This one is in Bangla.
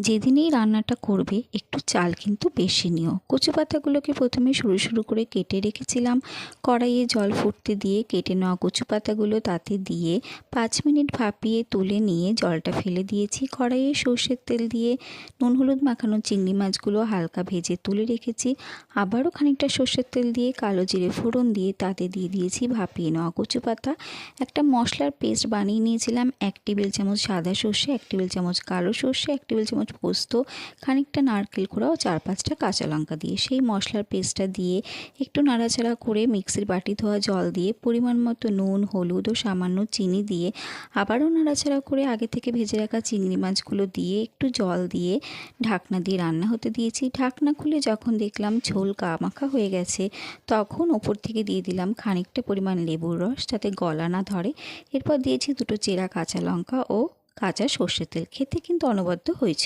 যেদিনেই রান্নাটা করবে একটু চাল কিন্তু বেশি নিও। কচু পাতাগুলোকে প্রথমে সরু সরু করে কেটে রেখেছিলাম। কড়াইয়ে জল ফুটতে দিয়ে কেটে নেওয়া কচু পাতাগুলো তাতে দিয়ে 5 মিনিট ভাপিয়ে তুলে নিয়ে জলটা ফেলে দিয়েছি। কড়াইয়ে সর্ষের তেল দিয়ে নুন হলুদ মাখানো চিংড়ি মাছগুলো হালকা ভেজে তুলে রেখেছি। আবারও খানিকটা সর্ষের তেল দিয়ে কালো জিরে ফোড়ন দিয়ে তাতে দিয়ে দিয়েছি ভাপিয়ে নেওয়া কচু পাতা। একটা মশলার পেস্ট বানিয়ে নিয়েছিলাম। 1 টেবিল চামচ সাদা সর্ষে, 1 টেবিল চামচ কালো সর্ষে, 1 টেবিল চামচ পোস্ত, খানিকটা নারকেল কোড়া ও 4-5টা কাঁচা লঙ্কা দিয়ে সেই মশলার পেস্টটা দিয়ে একটু নাড়াচাড়া করে মিক্সির বাটি ধোয়া জল দিয়ে পরিমাণ মতো নুন, হলুদ ও সামান্য চিনি দিয়ে আবারও নাড়াচাড়া করে আগে থেকে ভেজে রাখা চিংড়ি মাছগুলো দিয়ে একটু জল দিয়ে ঢাকনা দিয়ে রান্না হতে দিয়েছি। ঢাকনা খুলে যখন দেখলাম ঝোল গামাখা হয়ে গেছে, তখন ওপর থেকে দিয়ে দিলাম খানিকটা পরিমাণ লেবুর রস যাতে গলা না ধরে। এরপর দিয়েছি 2টো চেরা কাঁচা লঙ্কা ও কাঁচা সর্ষের তেল। খেতে কিন্তু অনবদ্য হয়েছে।